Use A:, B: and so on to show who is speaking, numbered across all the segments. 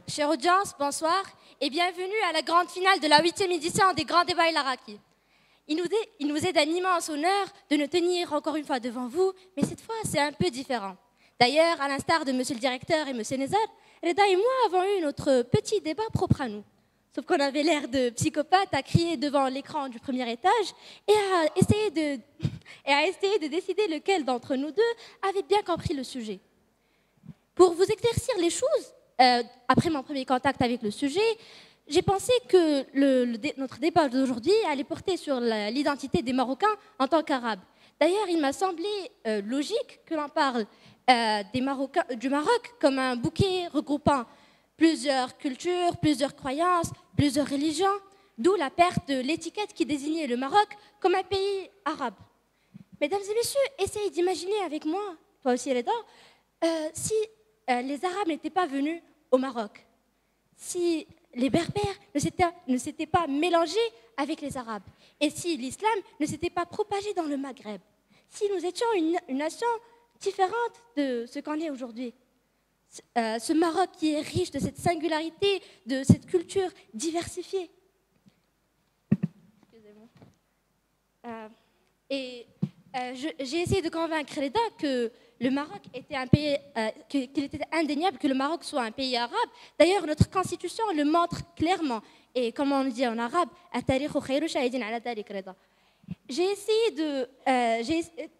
A: chère audience, bonsoir et bienvenue à la grande finale de la 8e édition des Grands Débats El Araki. Il nous est d'un immense honneur de nous tenir encore une fois devant vous, mais cette fois c'est un peu différent. D'ailleurs, à l'instar de monsieur le directeur et monsieur Nezar, Reda et moi avons eu notre petit débat propre à nous. Sauf qu'on avait l'air de psychopathes à crier devant l'écran du premier étage et à essayer de décider lequel d'entre nous deux avait bien compris le sujet. Pour vous éclaircir les choses, après mon premier contact avec le sujet, j'ai pensé que notre débat d'aujourd'hui allait porter sur l'identité des Marocains en tant qu'Arabes. D'ailleurs, il m'a semblé logique que l'on parle du Maroc comme un bouquet regroupant plusieurs cultures, plusieurs croyances, plusieurs religions, d'où la perte de l'étiquette qui désignait le Maroc comme un pays arabe. Mesdames et messieurs, essayez d'imaginer avec moi, toi aussi Reda, si les Arabes n'étaient pas venus au Maroc, si les Berbères ne s'étaient pas mélangés avec les Arabes, et si l'islam ne s'était pas propagé dans le Maghreb, si nous étions une nation différente de ce qu'on est aujourd'hui. Ce Maroc qui est riche de cette singularité, de cette culture diversifiée. Excusez-moi. J'ai essayé de convaincre Reda que le Maroc était un pays, qu'il était indéniable que le Maroc soit un pays arabe. D'ailleurs, notre constitution le montre clairement. Et comme on dit en arabe,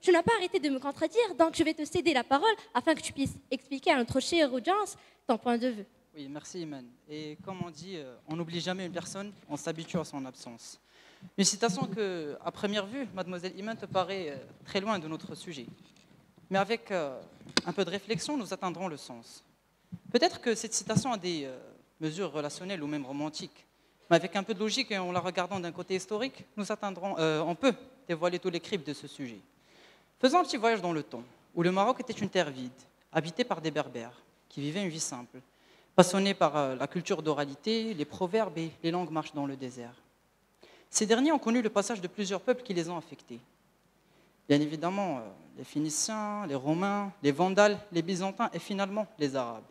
A: tu n'as pas arrêté de me contredire, donc je vais te céder la parole afin que tu puisses expliquer à notre chère audience ton point de vue.
B: Oui, merci Iman. Et comme on dit, on n'oublie jamais une personne, on s'habitue à son absence. Une citation que, à première vue, mademoiselle Iman te paraît très loin de notre sujet. Mais avec un peu de réflexion, nous atteindrons le sens. Peut-être que cette citation a des mesures relationnelles ou même romantiques. Mais avec un peu de logique et en la regardant d'un côté historique, on peut dévoiler tous les cryptes de ce sujet. Faisons un petit voyage dans le temps, où le Maroc était une terre vide, habitée par des Berbères, qui vivaient une vie simple, passionnés par la culture d'oralité, les proverbes et les langues marches dans le désert. Ces derniers ont connu le passage de plusieurs peuples qui les ont affectés. Bien évidemment, les Phéniciens, les Romains, les Vandales, les Byzantins et finalement les Arabes.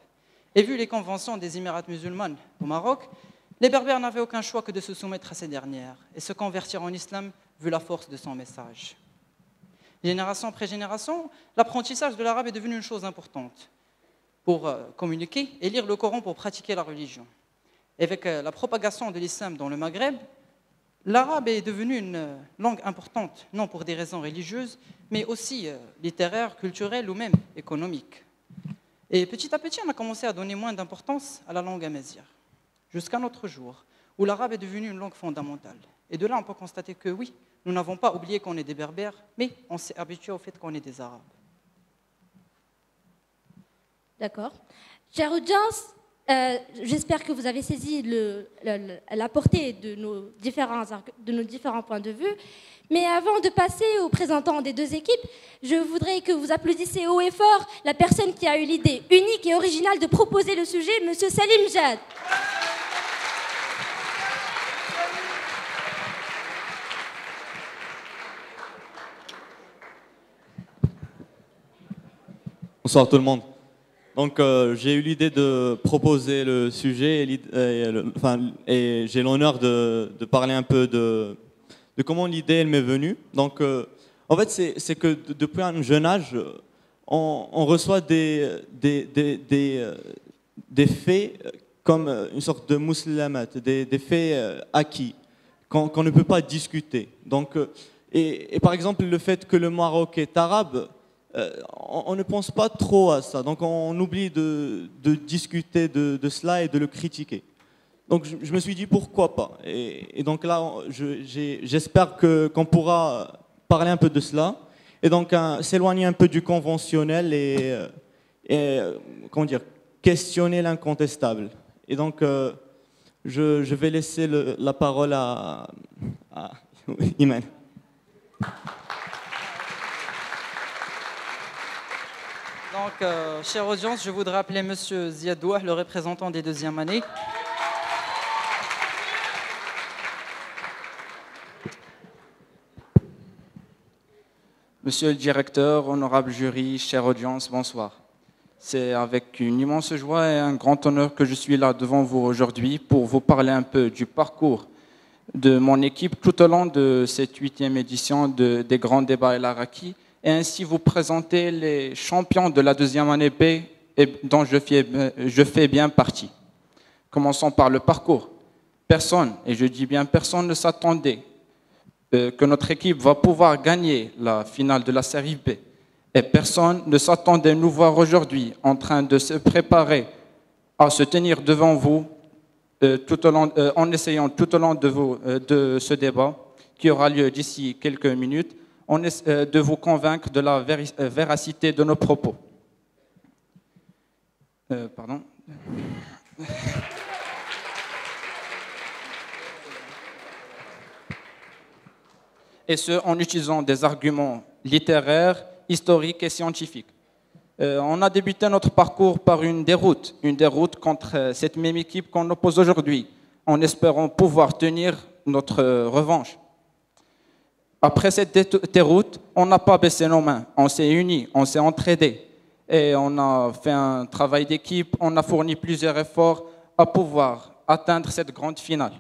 B: Et vu les conventions des Émirats musulmanes au Maroc, les Berbères n'avaient aucun choix que de se soumettre à ces dernières et se convertir en islam vu la force de son message. Génération après génération, l'apprentissage de l'arabe est devenu une chose importante pour communiquer et lire le Coran pour pratiquer la religion. Et avec la propagation de l'islam dans le Maghreb, l'arabe est devenu une langue importante, non pour des raisons religieuses, mais aussi littéraires, culturelles ou même économiques. Et petit à petit, on a commencé à donner moins d'importance à la langue amazigh, jusqu'à notre jour, où l'arabe est devenu une langue fondamentale. Et de là, on peut constater que oui, nous n'avons pas oublié qu'on est des Berbères, mais on s'est habitué au fait qu'on est des Arabes.
A: D'accord. Chère audience, j'espère que vous avez saisi la portée de nos différents points de vue. Mais avant de passer aux représentants des deux équipes, je voudrais que vous applaudissiez haut et fort la personne qui a eu l'idée unique et originale de proposer le sujet, M. Salim Jad.
C: Bonsoir tout le monde. Donc j'ai eu l'idée de proposer le sujet et j'ai l'honneur de parler un peu de comment l'idée elle m'est venue. Donc en fait c'est que depuis un jeune âge on reçoit des faits comme une sorte de muslamat, des faits acquis qu'on ne peut pas discuter. Donc et par exemple le fait que le Maroc est arabe, on ne pense pas trop à ça, donc on oublie de discuter de cela et de le critiquer. Donc je me suis dit pourquoi pas. Et donc là, j'espère qu'on pourra parler un peu de cela et donc s'éloigner un peu du conventionnel et comment dire, questionner l'incontestable. Et donc je vais laisser la parole à Iman.
B: Donc, chère audience, je voudrais appeler M. Ziad Douah, le représentant des deuxièmes années.
D: Monsieur le directeur, honorable jury, chère audience, bonsoir. C'est avec une immense joie et un grand honneur que je suis là devant vous aujourd'hui pour vous parler un peu du parcours de mon équipe tout au long de cette 8e édition des Grands Débats El Araki et ainsi vous présenter les champions de la 2e année B dont je fais bien partie. Commençons par le parcours. Personne, et je dis bien personne, ne s'attendait que notre équipe va pouvoir gagner la finale de la série B. Et personne ne s'attendait à nous voir aujourd'hui en train de se préparer à se tenir devant vous en essayant tout au long de ce débat qui aura lieu d'ici quelques minutes, de vous convaincre de la véracité de nos propos. Pardon. Et ce, en utilisant des arguments littéraires, historiques et scientifiques. On a débuté notre parcours par une déroute contre cette même équipe qu'on oppose aujourd'hui, en espérant pouvoir tenir notre revanche. Après cette déroute, on n'a pas baissé nos mains, on s'est unis, on s'est entraidés, et on a fait un travail d'équipe, on a fourni plusieurs efforts à pouvoir atteindre cette grande finale.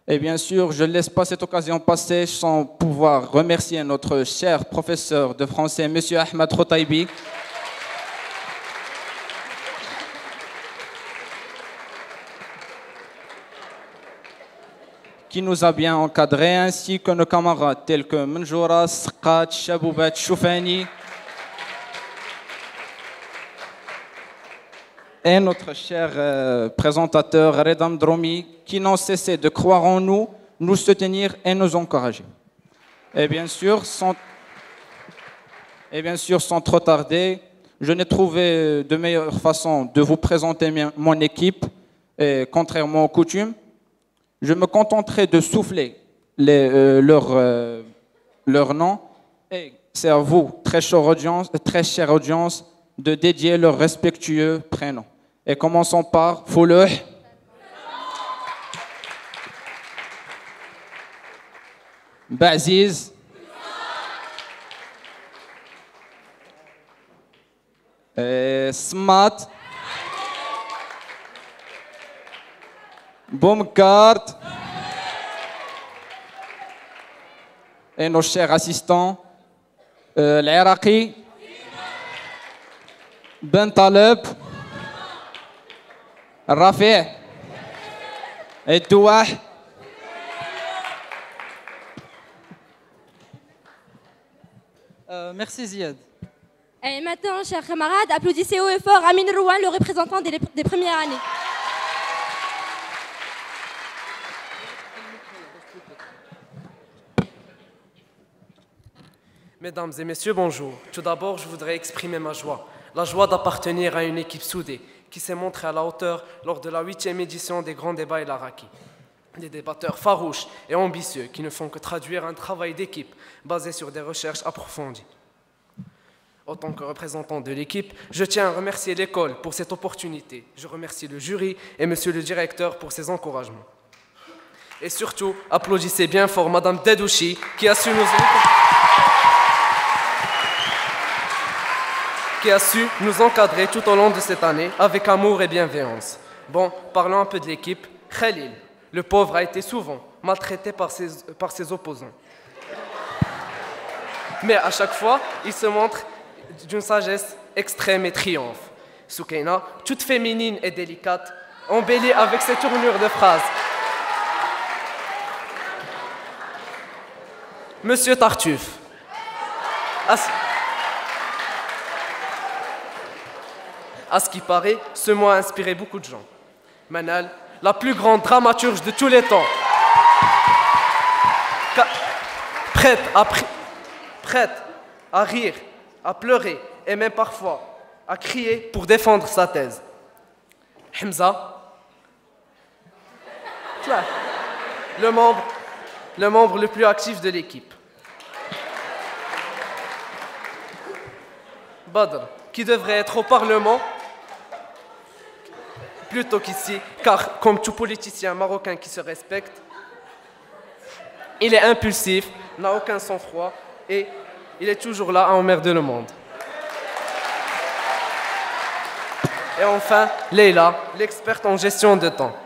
D: Et bien sûr, je ne laisse pas cette occasion passer sans pouvoir remercier notre cher professeur de français, M. Ahmed Rotaïbi, qui nous a bien encadrés, ainsi que nos camarades tels que Menjoura, Sqat, Chaboubat, Choufani, et notre cher présentateur Redam Dromi, qui n'ont cessé de croire en nous, nous soutenir et nous encourager. Et bien sûr, sans trop tarder, je n'ai trouvé de meilleure façon de vous présenter mon équipe, et contrairement aux coutumes, je me contenterai de souffler leur nom, et c'est à vous, très chère audience, de dédier leurs respectueux prénoms. Et commençons par Foulouh, Baziz, Smat, Boumkart, et nos chers assistants, l'Iraqi, Ben Taleb, Rafi et Touah.
B: Merci Ziad.
A: Et maintenant, chers camarades, applaudissez haut et fort Amin Rouane, le représentant des premières années.
E: Mesdames et messieurs, bonjour. Tout d'abord, je voudrais exprimer ma joie. La joie d'appartenir à une équipe soudée qui s'est montrée à la hauteur lors de la 8e édition des Grands Débats El Araki. Des débatteurs farouches et ambitieux qui ne font que traduire un travail d'équipe basé sur des recherches approfondies. En tant que représentant de l'équipe, je tiens à remercier l'école pour cette opportunité. Je remercie le jury et monsieur le directeur pour ses encouragements. Et surtout, applaudissez bien fort Madame Dedouchi qui a su nous encadrer tout au long de cette année avec amour et bienveillance. Bon, parlons un peu de l'équipe. Khalil, le pauvre, a été souvent maltraité par ses opposants. Mais à chaque fois, il se montre d'une sagesse extrême et triomphe. Soukaina, toute féminine et délicate, embellie avec ses tournures de phrases. Monsieur Tartuffe. À ce qui paraît, ce mot a inspiré beaucoup de gens. Manal, la plus grande dramaturge de tous les temps. Prête à rire, à pleurer et même parfois à crier pour défendre sa thèse. Hamza, le membre le plus actif de l'équipe. Badr, qui devrait être au Parlement plutôt qu'ici, car comme tout politicien marocain qui se respecte, il est impulsif, n'a aucun sang-froid et il est toujours là à emmerder le monde. Et enfin, Leila, l'experte en gestion de temps.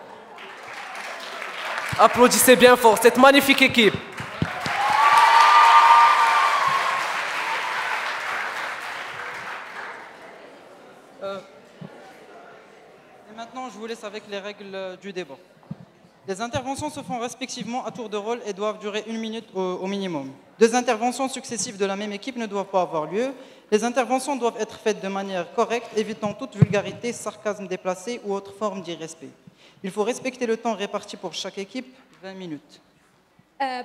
E: Applaudissez bien fort cette magnifique équipe.
B: Et maintenant, je vous laisse avec les règles du débat. Les interventions se font respectivement à tour de rôle et doivent durer 1 minute au minimum. 2 interventions successives de la même équipe ne doivent pas avoir lieu. Les interventions doivent être faites de manière correcte, évitant toute vulgarité, sarcasme déplacé ou autre forme d'irrespect. Il faut respecter le temps réparti pour chaque équipe, 20 minutes.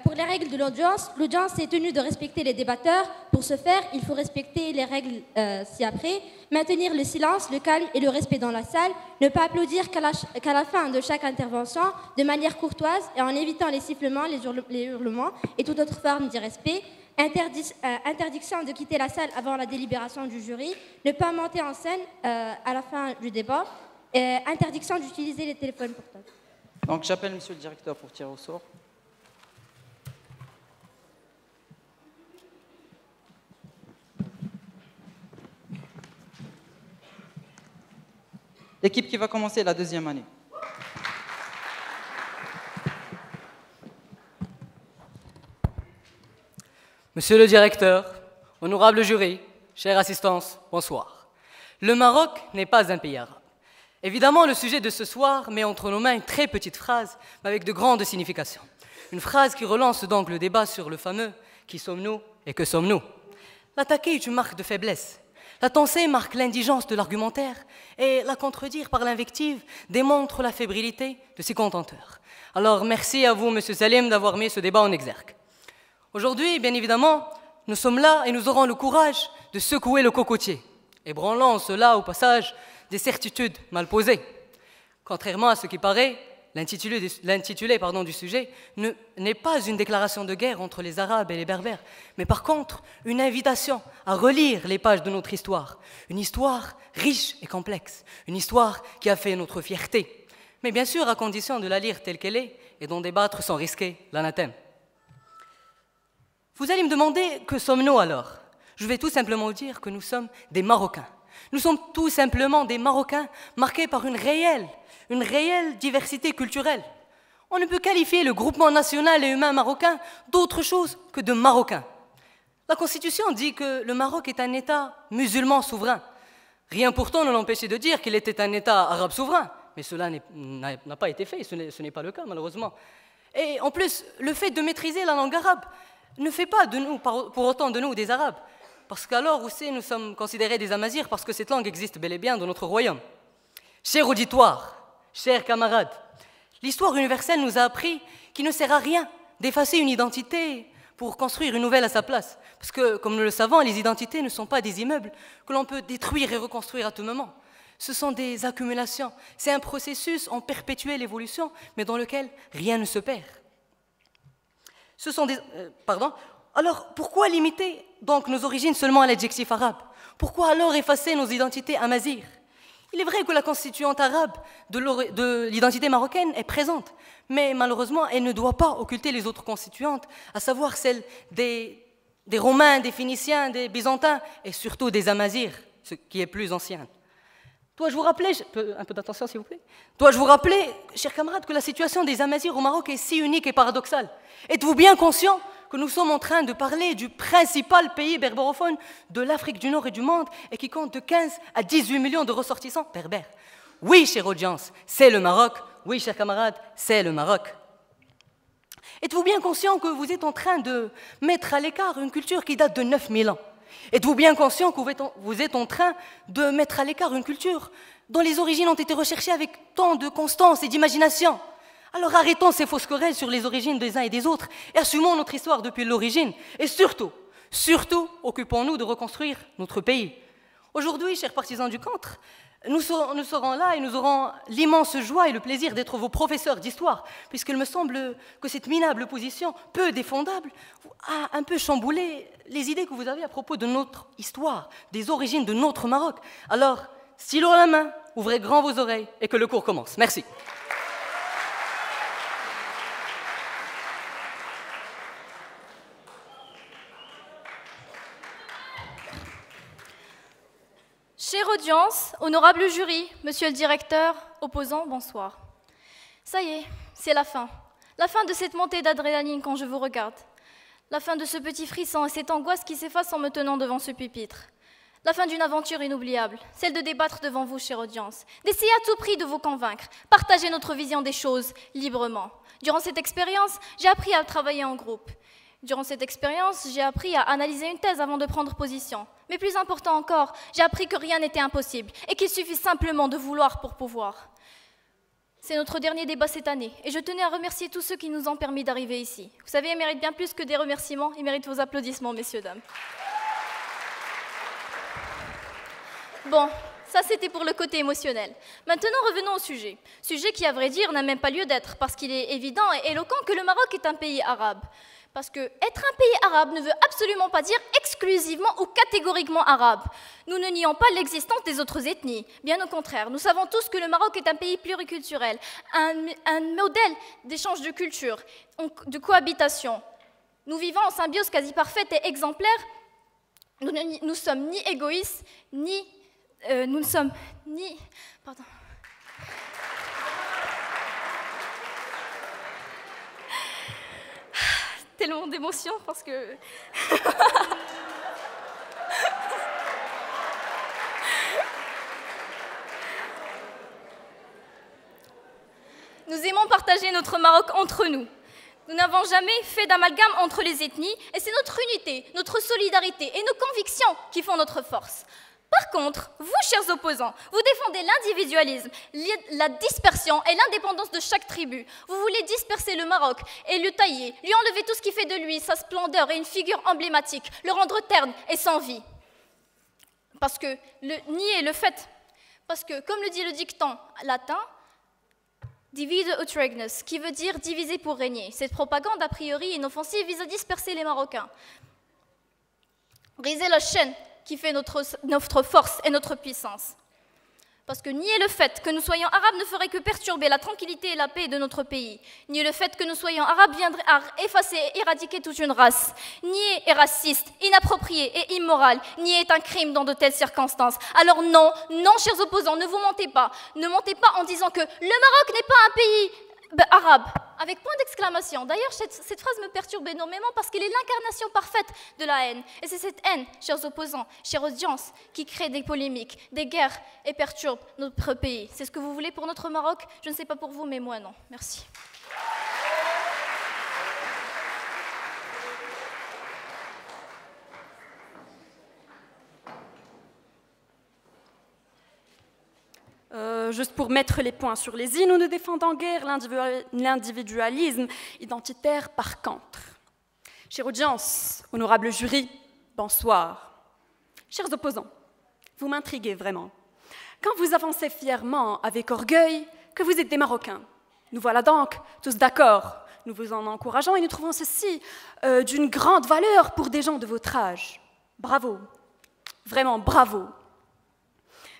A: Pour les règles de l'audience est tenue de respecter les débatteurs. Pour ce faire, il faut respecter les règles ci-après, maintenir le silence, le calme et le respect dans la salle, ne pas applaudir qu'à la fin de chaque intervention, de manière courtoise et en évitant les sifflements, les hurlements et toute autre forme d'irrespect. Interdiction de quitter la salle avant la délibération du jury, ne pas monter en scène à la fin du débat, interdiction d'utiliser les téléphones portables.
B: Donc j'appelle monsieur le directeur pour tirer au sort. L'équipe qui va commencer la 2e année.
F: Monsieur le directeur, honorable jury, chère assistance, bonsoir. Le Maroc n'est pas un pays arabe. Évidemment, le sujet de ce soir met entre nos mains une très petite phrase, mais avec de grandes significations. Une phrase qui relance donc le débat sur le fameux « Qui sommes-nous et que sommes-nous » L'attaquer est une marque de faiblesse. La tensée marque l'indigence de l'argumentaire et la contredire par l'invective démontre la fébrilité de ses contenteurs. Alors merci à vous, monsieur Salim, d'avoir mis ce débat en exergue. Aujourd'hui, bien évidemment, nous sommes là et nous aurons le courage de secouer le cocotier, ébranlant cela au passage des certitudes mal posées. Contrairement à ce qui paraît, l'intitulé du sujet n'est pas une déclaration de guerre entre les Arabes et les Berbères, mais par contre une invitation à relire les pages de notre histoire. Une histoire riche et complexe, une histoire qui a fait notre fierté, mais bien sûr à condition de la lire telle qu'elle est et d'en débattre sans risquer l'anathème. Vous allez me demander, que sommes-nous alors? Je vais tout simplement dire que nous sommes des Marocains. Nous sommes tout simplement des Marocains marqués par une réelle diversité culturelle. On ne peut qualifier le groupement national et humain marocain d'autre chose que de Marocains. La Constitution dit que le Maroc est un État musulman souverain. Rien pourtant ne l'empêchait de dire qu'il était un État arabe souverain. Mais cela n'a pas été fait, ce n'est pas le cas malheureusement. Et en plus, le fait de maîtriser la langue arabe ne fait pas de nous, pour autant de nous, des Arabes. Parce qu'alors aussi, nous sommes considérés des Amazirs parce que cette langue existe bel et bien dans notre royaume. Cher auditoire, chers camarades, l'histoire universelle nous a appris qu'il ne sert à rien d'effacer une identité pour construire une nouvelle à sa place. Parce que, comme nous le savons, les identités ne sont pas des immeubles que l'on peut détruire et reconstruire à tout moment. Ce sont des accumulations. C'est un processus en perpétuelle évolution, mais dans lequel rien ne se perd. Alors, pourquoi limiter donc nos origines seulement à l'adjectif arabe? Pourquoi alors effacer nos identités amazirs? Il est vrai que la constituante arabe de l'identité marocaine est présente, mais malheureusement, elle ne doit pas occulter les autres constituantes, à savoir celles des Romains, des Phéniciens, des Byzantins et surtout des Amazirs, ce qui est plus ancien. Dois-je vous rappeler, un peu d'attention s'il vous plaît, dois-je vous rappeler, chers camarades, que la situation des Amazirs au Maroc est si unique et paradoxale? Êtes-vous bien conscients que nous sommes en train de parler du principal pays berbérophone de l'Afrique du Nord et du monde et qui compte de 15 à 18 millions de ressortissants berbères? Oui, chère audience, c'est le Maroc. Oui, chers camarades, c'est le Maroc. Êtes-vous bien conscients que vous êtes en train de mettre à l'écart une culture qui date de 9000 ans? Êtes-vous bien conscient que vous êtes en train de mettre à l'écart une culture dont les origines ont été recherchées avec tant de constance et d'imagination? Alors arrêtons ces fausses querelles sur les origines des uns et des autres et assumons notre histoire depuis l'origine. Et surtout, occupons-nous de reconstruire notre pays. Aujourd'hui, chers partisans du contre, nous serons là et nous aurons l'immense joie et le plaisir d'être vos professeurs d'histoire, puisqu'il me semble que cette minable position, peu défendable, a un peu chamboulé les idées que vous avez à propos de notre histoire, des origines de notre Maroc. Alors, stylo à la main, ouvrez grand vos oreilles et que le cours commence. Merci.
G: Chère audience, honorable jury, monsieur le directeur, opposant, bonsoir. Ça y est, c'est la fin. La fin de cette montée d'adrénaline quand je vous regarde. La fin de ce petit frisson et cette angoisse qui s'efface en me tenant devant ce pupitre. La fin d'une aventure inoubliable, celle de débattre devant vous, chère audience, d'essayer à tout prix de vous convaincre, partager notre vision des choses librement. Durant cette expérience, j'ai appris à travailler en groupe. Durant cette expérience, j'ai appris à analyser une thèse avant de prendre position. Mais plus important encore, j'ai appris que rien n'était impossible et qu'il suffit simplement de vouloir pour pouvoir. C'est notre dernier débat cette année et je tenais à remercier tous ceux qui nous ont permis d'arriver ici. Vous savez, ils méritent bien plus que des remerciements, ils méritent vos applaudissements, messieurs, dames. Bon, ça c'était pour le côté émotionnel. Maintenant, revenons au sujet. Sujet qui, à vrai dire, n'a même pas lieu d'être parce qu'il est évident et éloquent que le Maroc est un pays arabe. Parce que être un pays arabe ne veut absolument pas dire exclusivement ou catégoriquement arabe. Nous ne nions pas l'existence des autres ethnies. Bien au contraire, nous savons tous que le Maroc est un pays pluriculturel, un modèle d'échange de culture, de cohabitation. Nous vivons en symbiose quasi parfaite et exemplaire. Nous ne sommes ni égoïstes, nous ne sommes ni... Pardon. Tellement d'émotion parce que... Nous aimons partager notre Maroc entre nous. Nous n'avons jamais fait d'amalgame entre les ethnies et c'est notre unité, notre solidarité et nos convictions qui font notre force. Par contre, vous, chers opposants, vous défendez l'individualisme, la dispersion et l'indépendance de chaque tribu. Vous voulez disperser le Maroc et le tailler, lui enlever tout ce qui fait de lui, sa splendeur et une figure emblématique, le rendre terne et sans vie. Parce que nier le fait, parce que, comme le dit le dicton latin, divide ut regnus, qui veut dire diviser pour régner. Cette propagande, a priori inoffensive, vise à disperser les Marocains. Briser la chaîne qui fait notre force et notre puissance. Parce que nier le fait que nous soyons arabes ne ferait que perturber la tranquillité et la paix de notre pays. Nier le fait que nous soyons arabes viendrait à effacer et éradiquer toute une race. Nier est raciste, inapproprié et immoral. Nier est un crime dans de telles circonstances. Alors non, non, chers opposants, ne vous mentez pas. Ne mentez pas en disant que le Maroc n'est pas un pays arabe, avec point d'exclamation. D'ailleurs, cette phrase me perturbe énormément parce qu'elle est l'incarnation parfaite de la haine. Et c'est cette haine, chers opposants, chère audience, qui crée des polémiques, des guerres et perturbe notre pays. C'est ce que vous voulez pour notre Maroc? Je ne sais pas pour vous, mais moi non. Merci.
H: Juste pour mettre les points sur les i, nous ne défendons guère l'individualisme identitaire par contre. Chère audience, honorable jury, bonsoir. Chers opposants, vous m'intriguez vraiment. Quand vous avancez fièrement, avec orgueil, que vous êtes des Marocains, nous voilà donc tous d'accord. Nous vous en encourageons et nous trouvons ceci d'une grande valeur pour des gens de votre âge. Bravo, vraiment bravo.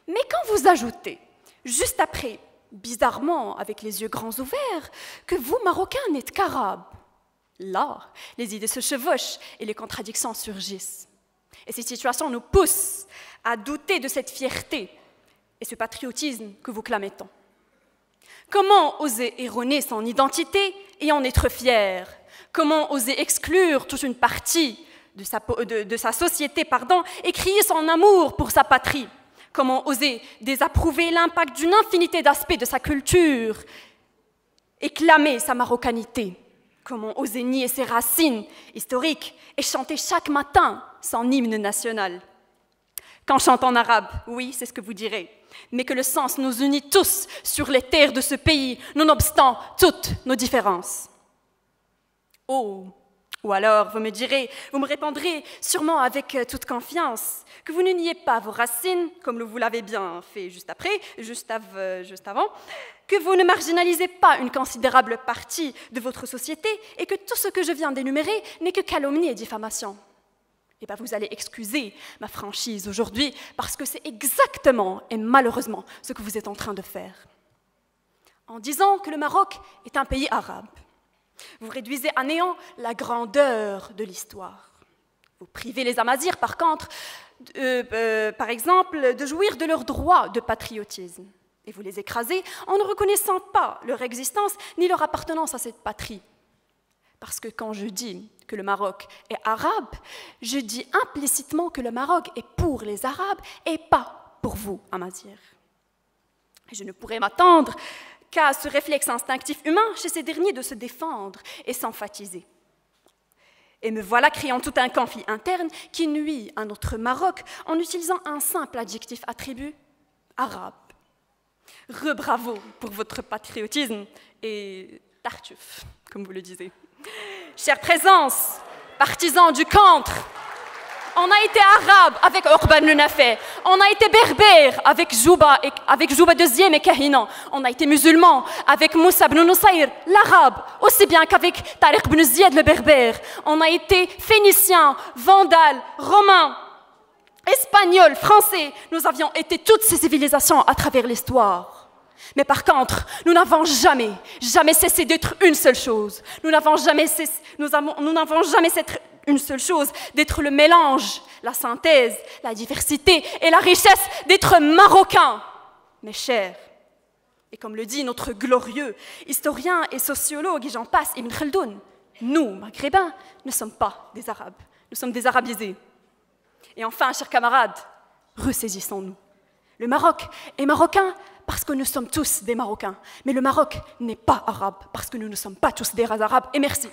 H: Mais quand vous ajoutez, juste après, bizarrement, avec les yeux grands ouverts, que vous, Marocains, n'êtes qu'Arabes. Là, les idées se chevauchent et les contradictions surgissent. Et ces situations nous poussent à douter de cette fierté et ce patriotisme que vous clamez tant. Comment oser erroner son identité et en être fier? Comment oser exclure toute une partie de sa société et crier son amour pour sa patrie? Comment oser désapprouver l'impact d'une infinité d'aspects de sa culture et clamer sa marocanité? Comment oser nier ses racines historiques et chanter chaque matin son hymne national? Qu'en chante en arabe, oui, c'est ce que vous direz, mais que le sens nous unit tous sur les terres de ce pays, nonobstant toutes nos différences. Oh, ou alors vous me répondrez sûrement avec toute confiance que vous ne niez pas vos racines, comme vous l'avez bien fait juste avant, que vous ne marginalisez pas une considérable partie de votre société et que tout ce que je viens d'énumérer n'est que calomnie et diffamation. Eh bien, vous allez excuser ma franchise aujourd'hui parce que c'est exactement et malheureusement ce que vous êtes en train de faire. En disant que le Maroc est un pays arabe, vous réduisez à néant la grandeur de l'histoire. Vous privez les Amazirs, par contre, par exemple, de jouir de leur droit de patriotisme. Et vous les écrasez en ne reconnaissant pas leur existence ni leur appartenance à cette patrie. Parce que quand je dis que le Maroc est arabe, je dis implicitement que le Maroc est pour les Arabes et pas pour vous, Amazirs. Je ne pourrais m'attendre qu'à ce réflexe instinctif humain chez ces derniers de se défendre et s'emphatiser. Et me voilà créant tout un conflit interne qui nuit à notre Maroc en utilisant un simple adjectif attribut, arabe. Rebravo pour votre patriotisme et tartuffe, comme vous le disiez. Chère présence, partisans du contre, on a été arabe avec Orban le Nafé, on a été berbère avec Jouba II et Kahinan, on a été musulman avec Moussa ibn Nusayr, l'arabe, aussi bien qu'avec Tariq ibn Ziyad le berbère, on a été phénicien, vandale, romain, espagnol, français, nous avions été toutes ces civilisations à travers l'histoire. Mais par contre, nous n'avons jamais cessé d'être une seule chose. Nous n'avons jamais cessé une seule chose, d'être le mélange, la synthèse, la diversité et la richesse d'être marocains. Mes chers, et comme le dit notre glorieux historien et sociologue, et j'en passe, Ibn Khaldoun, nous, maghrébins, ne sommes pas des Arabes, nous sommes des arabisés. Et enfin, chers camarades, ressaisissons-nous. Le Maroc est marocain parce que nous sommes tous des Marocains. Mais le Maroc n'est pas arabe parce que nous ne sommes pas tous des Arabes. Et merci.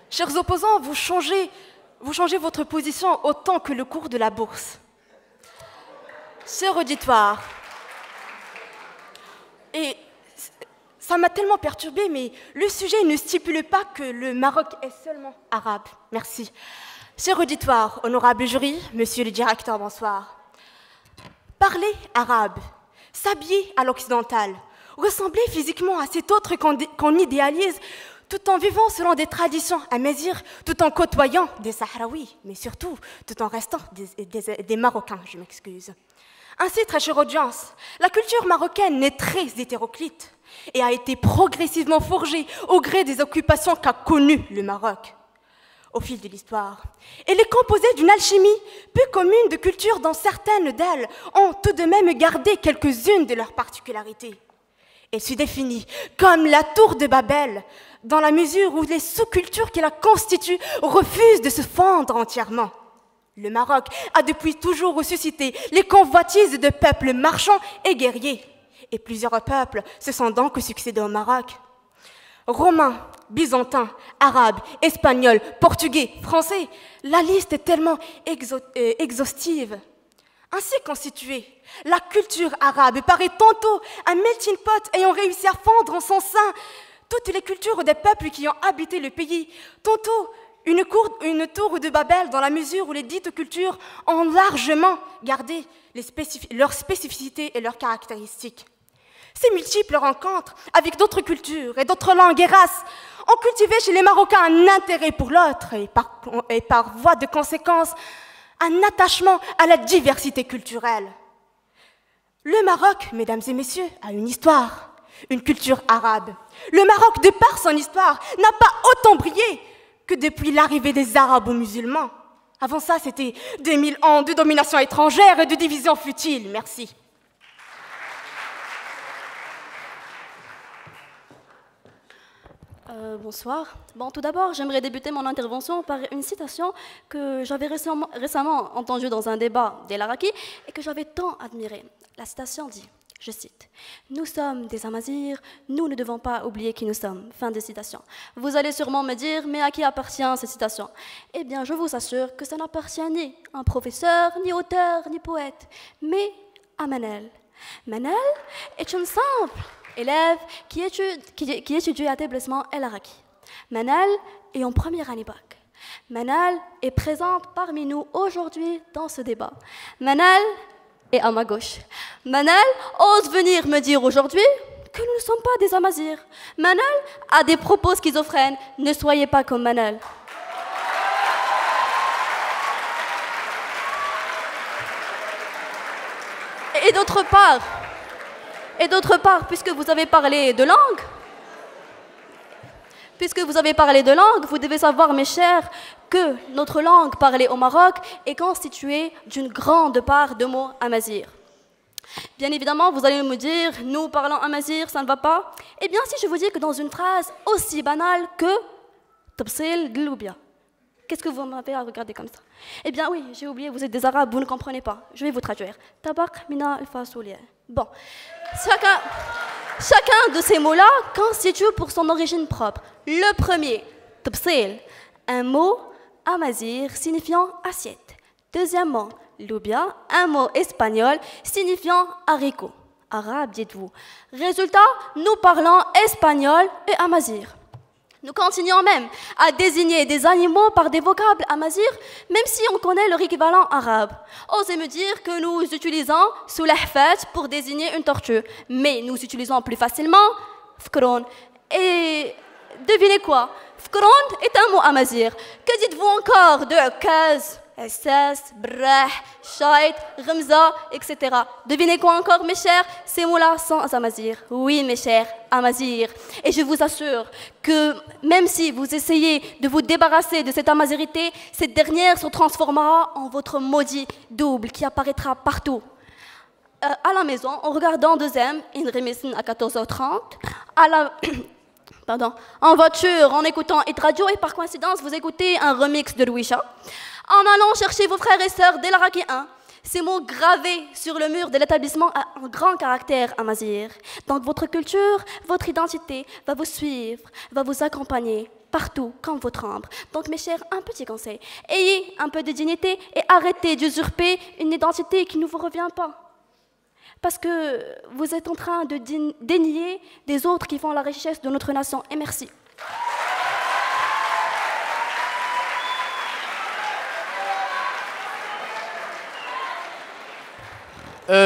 I: Chers opposants, vous changez votre position autant que le cours de la bourse. Cher auditoire, et ça m'a tellement perturbée, mais le sujet ne stipule pas que le Maroc est seulement arabe. Merci. Cher auditoire, honorable jury, monsieur le directeur, bonsoir. Parler arabe, s'habiller à l'occidental, ressembler physiquement à cet autre qu'on idéalise, tout en vivant selon des traditions amazirs, tout en côtoyant des Sahraouis, mais surtout tout en restant des Marocains, je m'excuse. Ainsi, très chère audience, la culture marocaine est très hétéroclite et a été progressivement forgée au gré des occupations qu'a connues le Maroc au fil de l'histoire. Elle est composée d'une alchimie peu commune de cultures dont certaines d'elles ont tout de même gardé quelques-unes de leurs particularités. Elle se définit comme la tour de Babel, dans la mesure où les sous-cultures qui la constituent refusent de se fondre entièrement. Le Maroc a depuis toujours ressuscité les convoitises de peuples marchands et guerriers. Et plusieurs peuples se sont donc succédés au Maroc. Romains, byzantins, arabes, espagnols, portugais, français, la liste est tellement exhaustive. Ainsi constituée, la culture arabe paraît tantôt un melting pot ayant réussi à fondre en son sein toutes les cultures des peuples qui ont habité le pays, tantôt une tour de Babel dans la mesure où les dites cultures ont largement gardé leurs spécificités et leurs caractéristiques. Ces multiples rencontres avec d'autres cultures et d'autres langues et races ont cultivé chez les Marocains un intérêt pour l'autre et par voie de conséquence, un attachement à la diversité culturelle. Le Maroc, mesdames et messieurs, a une histoire, une culture arabe. Le Maroc, de par son histoire, n'a pas autant brillé que depuis l'arrivée des Arabes aux musulmans. Avant ça, c'était des 1000 ans de domination étrangère et de division futile. Merci.
J: Bonsoir. Bon, tout d'abord, j'aimerais débuter mon intervention par une citation que j'avais récemment entendue dans un débat d'El Araki et que j'avais tant admirée. La citation dit, je cite, « Nous sommes des Amazirs, nous ne devons pas oublier qui nous sommes. » Fin de citation. Vous allez sûrement me dire, mais à qui appartient cette citation? Eh bien, je vous assure que ça n'appartient ni à un professeur, ni auteur, ni poète, mais à Manel. Manel est une simple élève qui étudie à l'établissement El Araki. Manal est en première année bac. Manal est présente parmi nous aujourd'hui dans ce débat. Manal est à ma gauche. Manal ose venir me dire aujourd'hui que nous ne sommes pas des Amazirs. Manal a des propos schizophrènes. Ne soyez pas comme Manal. Et d'autre part, puisque vous avez parlé de langue, Puisque vous avez parlé de langue, vous devez savoir, mes chers, que notre langue parlée au Maroc est constituée d'une grande part de mots amazigh. Bien évidemment, vous allez me dire, nous parlons amazigh, ça ne va pas. Eh bien, si je vous dis que dans une phrase aussi banale que Tabsil Gloubia, qu'est-ce que vous m'avez à regarder comme ça? Eh bien oui, j'ai oublié, vous êtes des Arabes, vous ne comprenez pas. Je vais vous traduire. Tabak mina al-fasoulia. Bon, chacun de ces mots-là constitue pour son origine propre. Le premier, Tabsil, un mot amazigh signifiant assiette. Deuxièmement, Loubia, un mot espagnol signifiant haricot. Arabe, dites-vous. Résultat, nous parlons espagnol et amazigh. Nous continuons même à désigner des animaux par des vocables amazigh, même si on connaît leur équivalent arabe. Osez me dire que nous utilisons soulahfat pour désigner une tortue, mais nous utilisons plus facilement fkron. Et devinez quoi? Fkron est un mot amazigh. Que dites-vous encore de kaz, Assas, Brah, Shait, Ramza, etc. Devinez quoi encore, mes chers? Ces mots-là sont amazigh. Oui, mes chers, amazigh. Et je vous assure que même si vous essayez de vous débarrasser de cette amazighité, cette dernière se transformera en votre maudit double qui apparaîtra partout. À la maison, en regardant deuxième, une remise à 14h30, en voiture, en écoutant Hit Radio, et par coïncidence, vous écoutez un remix de Louisha. En allant chercher vos frères et sœurs dès l'Araki 1, ces mots gravés sur le mur de l'établissement ont un grand caractère amazigh. Donc votre culture, votre identité va vous suivre, va vous accompagner partout comme votre ombre. Donc mes chers, un petit conseil, ayez un peu de dignité et arrêtez d'usurper une identité qui ne vous revient pas. Parce que vous êtes en train de dénier des autres qui font la richesse de notre nation. Et merci.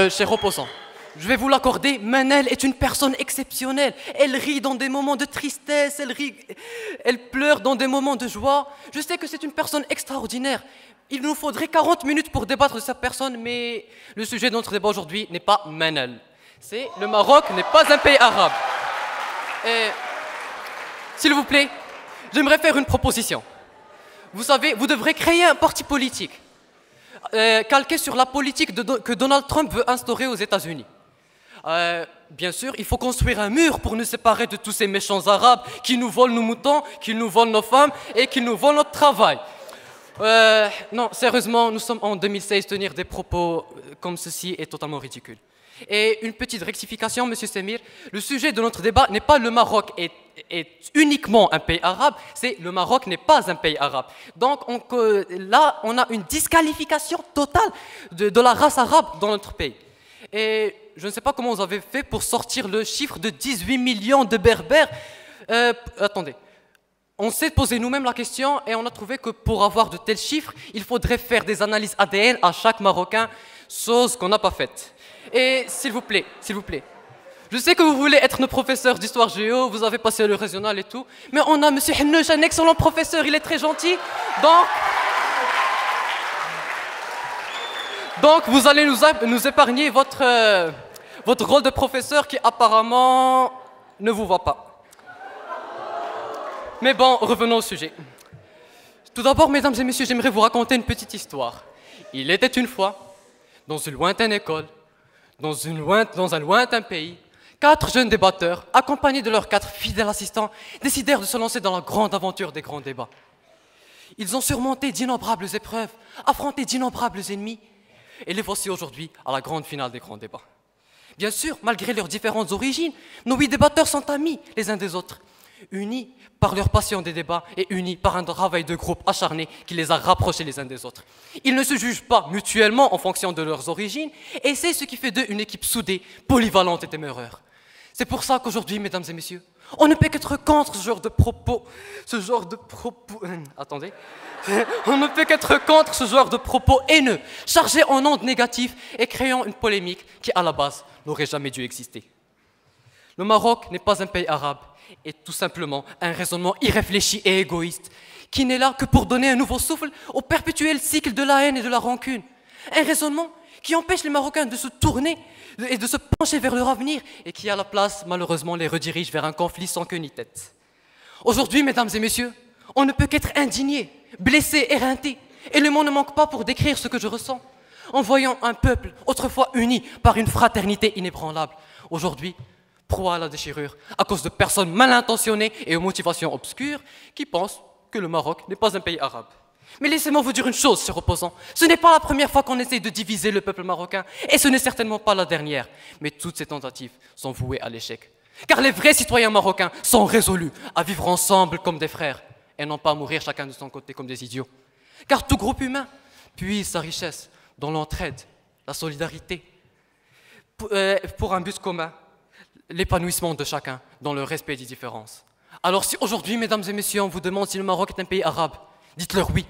K: Cher opposant, je vais vous l'accorder, Manel est une personne exceptionnelle. Elle rit dans des moments de tristesse, elle pleure dans des moments de joie. Je sais que c'est une personne extraordinaire. Il nous faudrait 40 minutes pour débattre de cette personne, mais le sujet de notre débat aujourd'hui n'est pas Manel. C'est le Maroc n'est pas un pays arabe. S'il vous plaît, j'aimerais faire une proposition. Vous savez, vous devrez créer un parti politique. Calqué sur la politique que Donald Trump veut instaurer aux États-Unis. Bien sûr, il faut construire un mur pour nous séparer de tous ces méchants arabes qui nous volent nos moutons, qui nous volent nos femmes et qui nous volent notre travail. Non, sérieusement, nous sommes en 2016, tenir des propos comme ceci est totalement ridicule. Et une petite rectification, Monsieur Semir, le sujet de notre débat n'est pas le Maroc est uniquement un pays arabe, c'est le Maroc n'est pas un pays arabe. Donc là, on a une disqualification totale de la race arabe dans notre pays. Et je ne sais pas comment vous avez fait pour sortir le chiffre de 18 millions de berbères. Attendez. On s'est posé nous-mêmes la question et on a trouvé que pour avoir de tels chiffres, il faudrait faire des analyses ADN à chaque Marocain, chose qu'on n'a pas faite. Et s'il vous plaît, je sais que vous voulez être nos professeurs d'histoire géo, vous avez passé le régional et tout, mais on a Monsieur Hennouch, un excellent professeur, il est très gentil, donc vous allez nous épargner votre rôle de professeur qui apparemment ne vous va pas. Mais bon, revenons au sujet. Tout d'abord, mesdames et messieurs, j'aimerais vous raconter une petite histoire. Il était une fois, dans une lointaine école, dans un lointain pays, 4 jeunes débatteurs, accompagnés de leurs 4 fidèles assistants, décidèrent de se lancer dans la grande aventure des grands débats. Ils ont surmonté d'innombrables épreuves, affronté d'innombrables ennemis, et les voici aujourd'hui à la grande finale des grands débats. Bien sûr, malgré leurs différentes origines, nos 8 débatteurs sont amis les uns des autres, unis par leur passion des débats et unis par un travail de groupe acharné qui les a rapprochés les uns des autres. Ils ne se jugent pas mutuellement en fonction de leurs origines et c'est ce qui fait d'eux une équipe soudée, polyvalente et téméraire. C'est pour ça qu'aujourd'hui, mesdames et messieurs, on ne peut qu'être contre ce genre de propos. Attendez. On ne peut qu'être contre ce genre de propos haineux, chargés en ondes négatives et créant une polémique qui, à la base, n'aurait jamais dû exister. Le Maroc n'est pas un pays arabe et tout simplement un raisonnement irréfléchi et égoïste qui n'est là que pour donner un nouveau souffle au perpétuel cycle de la haine et de la rancune. Un raisonnement qui empêche les Marocains de se tourner et de se pencher vers leur avenir et qui, à la place, malheureusement, les redirige vers un conflit sans queue ni tête. Aujourd'hui, mesdames et messieurs, on ne peut qu'être indigné, blessé, éreinté. Et le mot ne manque pas pour décrire ce que je ressens. En voyant un peuple autrefois uni par une fraternité inébranlable, aujourd'hui, proie à la déchirure à cause de personnes mal intentionnées et aux motivations obscures qui pensent que le Maroc n'est pas un pays arabe. Mais laissez-moi vous dire une chose, chers opposants. Ce n'est pas la première fois qu'on essaie de diviser le peuple marocain, et ce n'est certainement pas la dernière. Mais toutes ces tentatives sont vouées à l'échec. Car les vrais citoyens marocains sont résolus à vivre ensemble comme des frères, et non pas à mourir chacun de son côté comme des idiots. Car tout groupe humain puise sa richesse dans l'entraide, la solidarité, pour un but commun, l'épanouissement de chacun dans le respect des différences. Alors si aujourd'hui, mesdames et messieurs, on vous demande si le Maroc est un pays arabe, dites-leur oui.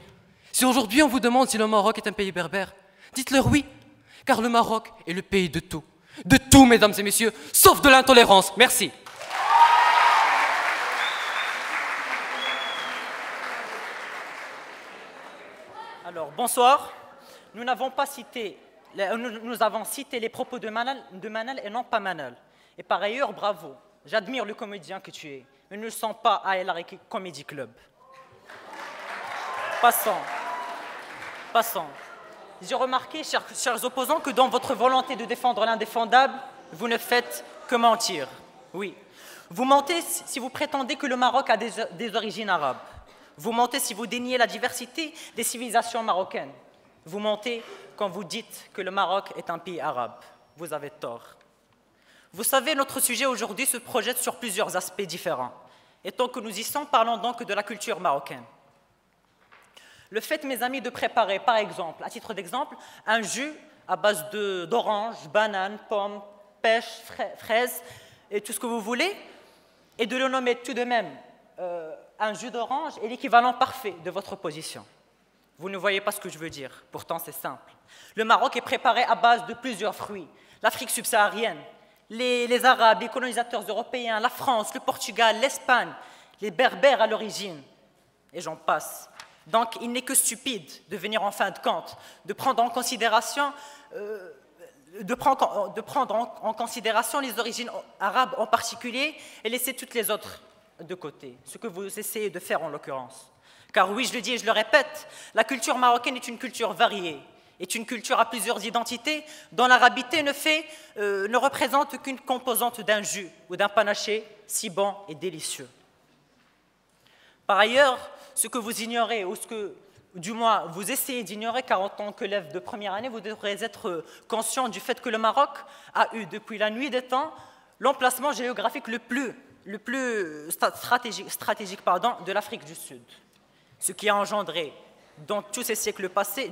K: Si aujourd'hui on vous demande si le Maroc est un pays berbère, dites-leur oui, car le Maroc est le pays de tout, mesdames et messieurs, sauf de l'intolérance. Merci.
L: Alors, bonsoir. Nous avons cité les propos de Manal et non pas Manal. Et par ailleurs, bravo. J'admire le comédien que tu es. Mais ne le sens pas à El Araki Comedy Club. Passons. J'ai remarqué, chers opposants, que dans votre volonté de défendre l'indéfendable, vous ne faites que mentir. Oui. Vous mentez si vous prétendez que le Maroc a des origines arabes. Vous mentez si vous déniez la diversité des civilisations marocaines. Vous mentez quand vous dites que le Maroc est un pays arabe. Vous avez tort. Vous savez, notre sujet aujourd'hui se projette sur plusieurs aspects différents. Et tant que nous y sommes, parlons donc de la culture marocaine. Le fait, mes amis, de préparer, par exemple, à titre d'exemple, un jus à base d'oranges, bananes, pommes, pêches, fraises et tout ce que vous voulez, et de le nommer tout de même un jus d'orange est l'équivalent parfait de votre position. Vous ne voyez pas ce que je veux dire, pourtant c'est simple. Le Maroc est préparé à base de plusieurs fruits. L'Afrique subsaharienne, les Arabes, les colonisateurs européens, la France, le Portugal, l'Espagne, les Berbères à l'origine, et j'en passe. Donc il n'est que stupide de venir en fin de compte, de prendre en considération les origines arabes en particulier et laisser toutes les autres de côté, ce que vous essayez de faire en l'occurrence. Car oui, je le dis et je le répète, la culture marocaine est une culture variée, est une culture à plusieurs identités dont l'arabité ne représente qu'une composante d'un jus ou d'un panaché si bon et délicieux. Par ailleurs, ce que vous ignorez, ou ce que, du moins, vous essayez d'ignorer, car en tant qu'élève de première année, vous devrez être conscient du fait que le Maroc a eu, depuis la nuit des temps, l'emplacement géographique le plus stratégique de l'Afrique du Sud. Ce qui a engendré, durant tous ces siècles passés,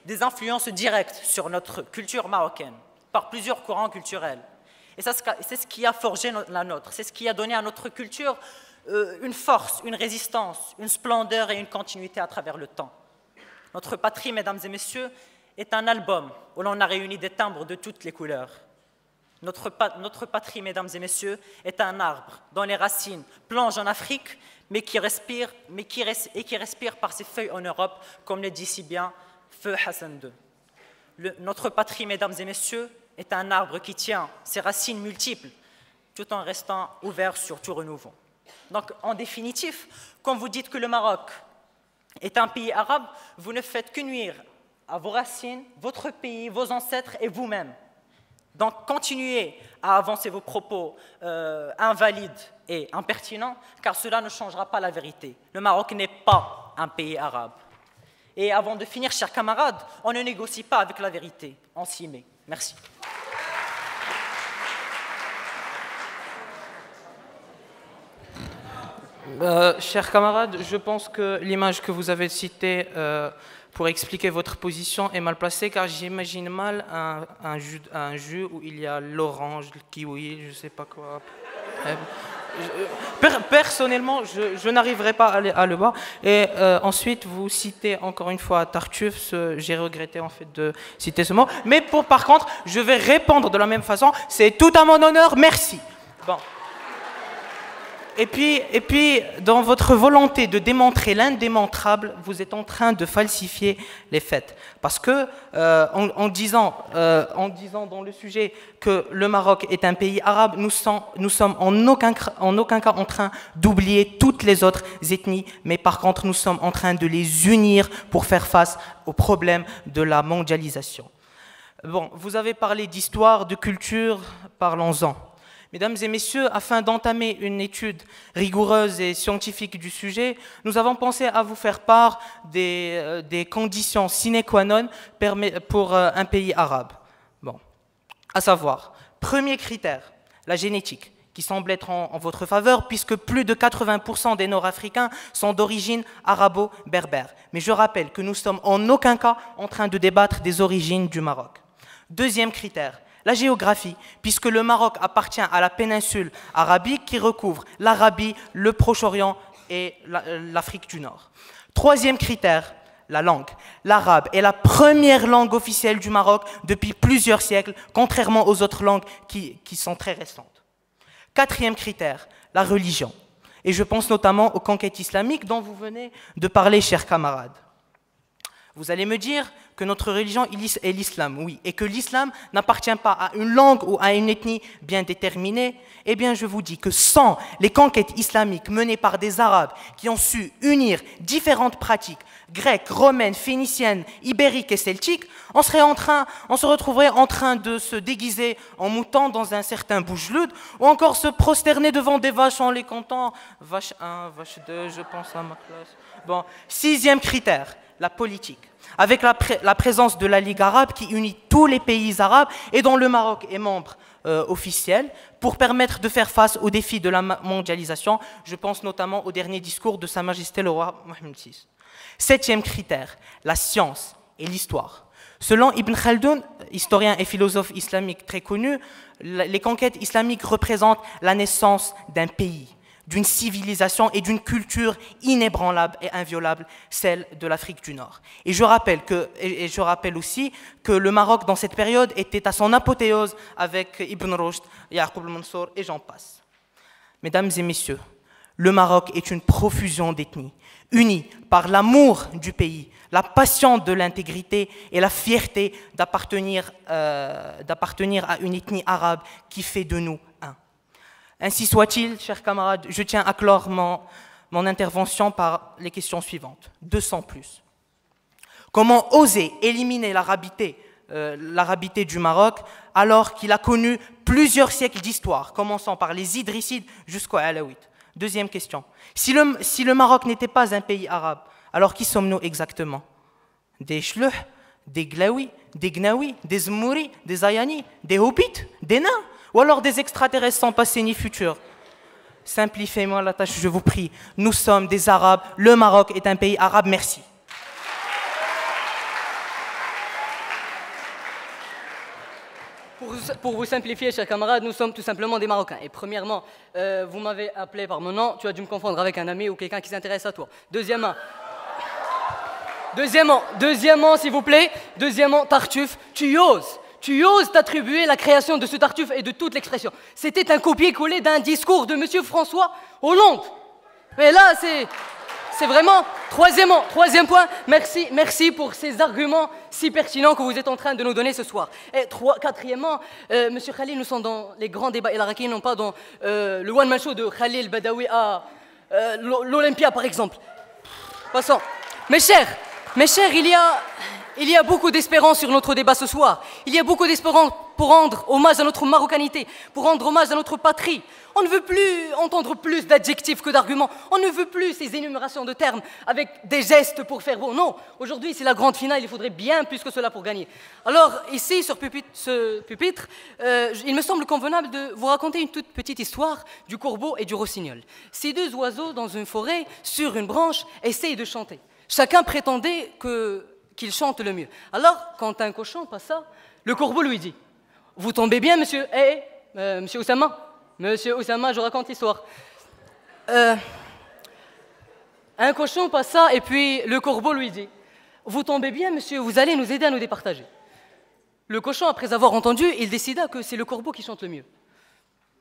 L: des influences directes sur notre culture marocaine, par plusieurs courants culturels. Et c'est ce qui a forgé la nôtre, c'est ce qui a donné à notre culture une force, une résistance, une splendeur et une continuité à travers le temps. Notre patrie, mesdames et messieurs, est un album où l'on a réuni des timbres de toutes les couleurs. Notre patrie, mesdames et messieurs, est un arbre dont les racines plongent en Afrique, mais qui respire par ses feuilles en Europe, comme le dit si bien Feu Hassan II. Notre patrie, mesdames et messieurs, est un arbre qui tient ses racines multiples, tout en restant ouvert sur tout renouveau. Donc, en définitive, quand vous dites que le Maroc est un pays arabe, vous ne faites que nuire à vos racines, votre pays, vos ancêtres et vous-même. Donc, continuez à avancer vos propos invalides et impertinents, car cela ne changera pas la vérité. Le Maroc n'est pas un pays arabe. Et avant de finir, chers camarades, on ne négocie pas avec la vérité, on s'y met. Merci.
M: Chers camarades, je pense que l'image que vous avez citée pour expliquer votre position est mal placée, car j'imagine mal un jus où il y a l'orange, le kiwi, je ne sais pas quoi. Personnellement, je n'arriverai pas à le voir. Et ensuite, vous citez encore une fois Tartuffe. J'ai regretté en fait de citer ce mot. Mais par contre, je vais répondre de la même façon. C'est tout à mon honneur. Merci. Bon. Et puis, dans votre volonté de démontrer l'indémontrable, vous êtes en train de falsifier les faits. Parce que, en disant dans le sujet que le Maroc est un pays arabe, nous sommes en aucun cas en train d'oublier toutes les autres ethnies, mais par contre, nous sommes en train de les unir pour faire face aux problèmes de la mondialisation. Bon, vous avez parlé d'histoire, de culture, parlons-en. Mesdames et messieurs, afin d'entamer une étude rigoureuse et scientifique du sujet, nous avons pensé à vous faire part des conditions sine qua non pour un pays arabe. Bon, à savoir, premier critère, la génétique, qui semble être en votre faveur, puisque plus de 80% des Nord-Africains sont d'origine arabo-berbère. Mais je rappelle que nous sommes en aucun cas en train de débattre des origines du Maroc. Deuxième critère, la géographie, puisque le Maroc appartient à la péninsule arabique qui recouvre l'Arabie, le Proche-Orient et l'Afrique du Nord. Troisième critère, la langue. L'arabe est la première langue officielle du Maroc depuis plusieurs siècles, contrairement aux autres langues qui sont très récentes. Quatrième critère, la religion. Et je pense notamment aux conquêtes islamiques dont vous venez de parler, chers camarades. Vous allez me dire que notre religion est l'islam, oui, et que l'islam n'appartient pas à une langue ou à une ethnie bien déterminée. Eh bien, je vous dis que sans les conquêtes islamiques menées par des Arabes qui ont su unir différentes pratiques, grecques, romaines, phéniciennes, ibériques et celtiques, on se retrouverait en train de se déguiser en mouton dans un certain bougelude, ou encore se prosterner devant des vaches en les comptant. Vache 1, vache 2, je pense à ma classe. Bon, sixième critère, la politique. Avec la présence de la Ligue arabe qui unit tous les pays arabes et dont le Maroc est membre officiel pour permettre de faire face aux défis de la mondialisation. Je pense notamment au dernier discours de Sa Majesté le roi Mohammed VI. Septième critère, la science et l'histoire. Selon Ibn Khaldoun, historien et philosophe islamique très connu, les conquêtes islamiques représentent la naissance d'un pays, d'une civilisation et d'une culture inébranlable et inviolable, celle de l'Afrique du Nord. Et je rappelle aussi que le Maroc, dans cette période, était à son apothéose avec Ibn Rushd, Yaqub al-Mansour et j'en passe. Mesdames et messieurs, le Maroc est une profusion d'ethnies, unies par l'amour du pays, la passion de l'intégrité et la fierté d'appartenir à une ethnie arabe qui fait de nous un. Ainsi soit-il, chers camarades, je tiens à clore mon intervention par les questions suivantes. 200 plus. Comment oser éliminer l'arabité du Maroc alors qu'il a connu plusieurs siècles d'histoire, commençant par les Idrissides jusqu'aux Alaouites? Deuxième question. Si le Maroc n'était pas un pays arabe, alors qui sommes-nous exactement? Des Chlouh, des Glaoui, des Gnawi, des Zmouri, des Ayani, des Hobbits, des nains? Ou alors des extraterrestres sans passé ni futur? Simplifiez-moi la tâche, je vous prie. Nous sommes des Arabes, le Maroc est un pays arabe, merci.
F: Pour vous simplifier, chers camarades, nous sommes tout simplement des Marocains. Et premièrement, vous m'avez appelé par mon nom, tu as dû me confondre avec un ami ou quelqu'un qui s'intéresse à toi. Deuxièmement, s'il vous plaît, Tartuffe, tu oses t'attribuer la création de ce Tartuffe et de toute l'expression. C'était un copier-coller d'un discours de M. François Hollande. Mais là, c'est vraiment... Troisième point, merci pour ces arguments si pertinents que vous êtes en train de nous donner ce soir. Et quatrièmement, M. Khalil, nous sommes dans les grands débats el-Araki, non pas dans le one-man show de Khalil Badawi à l'Olympia, par exemple. Passons. Mes chers, il y a beaucoup d'espérance sur notre débat ce soir. Il y a beaucoup d'espérance pour rendre hommage à notre marocanité, pour rendre hommage à notre patrie. On ne veut plus entendre plus d'adjectifs que d'arguments. On ne veut plus ces énumérations de termes avec des gestes pour faire beau. Non, aujourd'hui c'est la grande finale, il faudrait bien plus que cela pour gagner. Alors ici, sur ce pupitre, il me semble convenable de vous raconter une toute petite histoire du corbeau et du rossignol. Ces deux oiseaux dans une forêt, sur une branche, essayent de chanter. Chacun prétendait qu'il chante le mieux. Alors, quand un cochon passa, le corbeau lui dit: « Vous tombez bien, monsieur? Monsieur Oussama? Monsieur Oussama, je raconte l'histoire. » Un cochon passa et puis le corbeau lui dit: « Vous tombez bien, monsieur, vous allez nous aider à nous départager. » Le cochon, après avoir entendu, il décida que c'est le corbeau qui chante le mieux.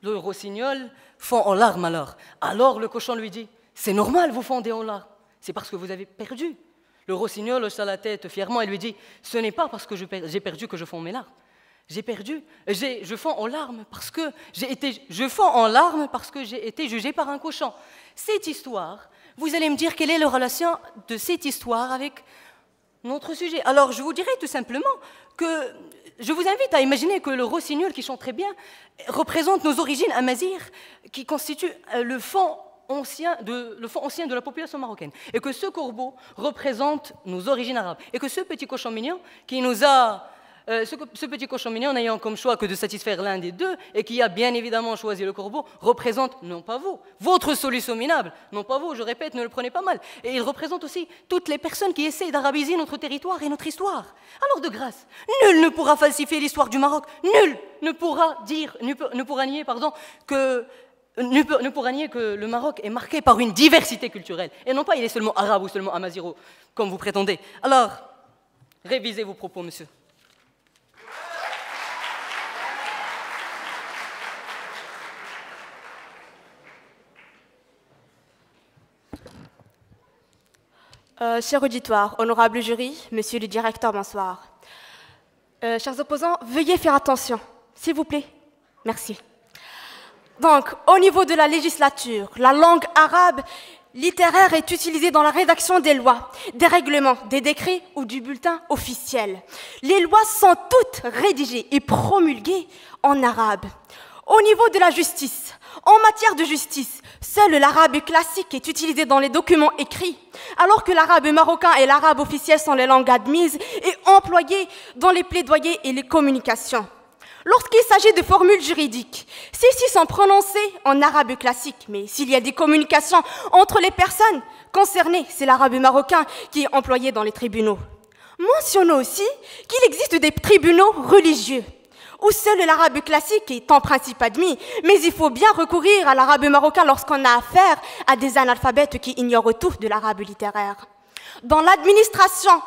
F: Le rossignol fond en larmes alors. Alors le cochon lui dit, c'est normal, vous fondez en larmes. C'est parce que vous avez perdu. Le rossignol hocha la tête fièrement et lui dit, ce n'est pas parce que j'ai perdu que je fonds mes larmes. Je fonds en larmes parce que j'ai été jugé par un cochon. Cette histoire, vous allez me dire quelle est la relation de cette histoire avec notre sujet. Alors je vous dirais tout simplement que je vous invite à imaginer que le rossignol qui chante très bien représente nos origines amazirs qui constituent le fond ancien de la population marocaine, et que ce corbeau représente nos origines arabes, et que ce petit cochon mignon qui nous a ce petit cochon mignon n'ayant comme choix que de satisfaire l'un des deux et qui a bien évidemment choisi le corbeau représente non pas vous, votre solution minable, non pas vous, je répète, ne le prenez pas mal, et il représente aussi toutes les personnes qui essayent d'arabiser notre territoire et notre histoire. Alors de grâce, nul ne pourra falsifier l'histoire du Maroc, nul ne pourra nier que le Maroc est marqué par une diversité culturelle, et non pas il est seulement arabe ou seulement amazigho, comme vous prétendez. Alors, révisez vos propos, monsieur.
I: Cher auditoire, honorable jury, monsieur le directeur, bonsoir. Chers opposants, veuillez faire attention, s'il vous plaît. Merci. Donc, au niveau de la législature, la langue arabe littéraire est utilisée dans la rédaction des lois, des règlements, des décrets ou du bulletin officiel. Les lois sont toutes rédigées et promulguées en arabe. Au niveau de la justice, en matière de justice, seul l'arabe classique est utilisé dans les documents écrits, alors que l'arabe marocain et l'arabe officiel sont les langues admises et employées dans les plaidoyers et les communications. Lorsqu'il s'agit de formules juridiques, celles-ci sont prononcées en arabe classique, mais s'il y a des communications entre les personnes concernées, c'est l'arabe marocain qui est employé dans les tribunaux. Mentionnons aussi qu'il existe des tribunaux religieux, où seul l'arabe classique est en principe admis, mais il faut bien recourir à l'arabe marocain lorsqu'on a affaire à des analphabètes qui ignorent tout de l'arabe littéraire. Dans l'administration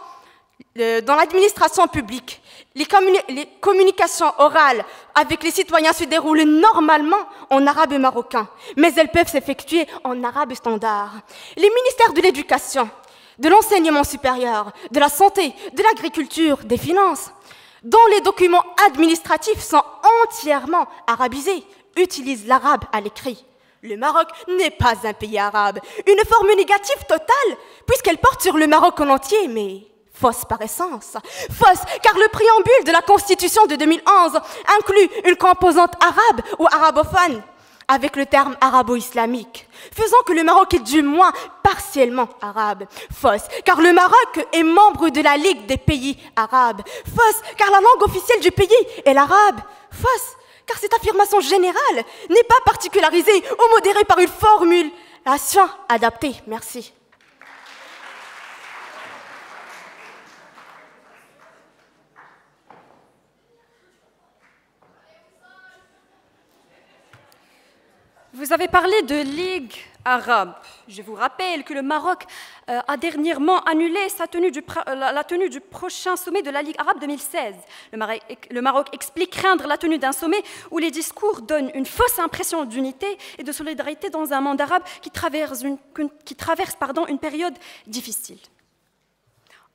I: publique, les communications orales avec les citoyens se déroulent normalement en arabe marocain, mais elles peuvent s'effectuer en arabe standard. Les ministères de l'éducation, de l'enseignement supérieur, de la santé, de l'agriculture, des finances, dont les documents administratifs sont entièrement arabisés, utilisent l'arabe à l'écrit. Le Maroc n'est pas un pays arabe. Une forme négative totale, puisqu'elle porte sur le Maroc en entier, mais fausse par essence. Fausse, car le préambule de la Constitution de 2011 inclut une composante arabe ou arabophone, avec le terme arabo-islamique, faisant que le Maroc est du moins partiellement arabe. Fausse, car le Maroc est membre de la Ligue des pays arabes. Fausse, car la langue officielle du pays est l'arabe. Fausse, car cette affirmation générale n'est pas particularisée ou modérée par une formulation adaptée. Merci.
H: Vous avez parlé de Ligue arabe. Je vous rappelle que le Maroc a dernièrement annulé la tenue du prochain sommet de la Ligue arabe 2016. Le Maroc explique craindre la tenue d'un sommet où les discours donnent une fausse impression d'unité et de solidarité dans un monde arabe qui traverse une période difficile.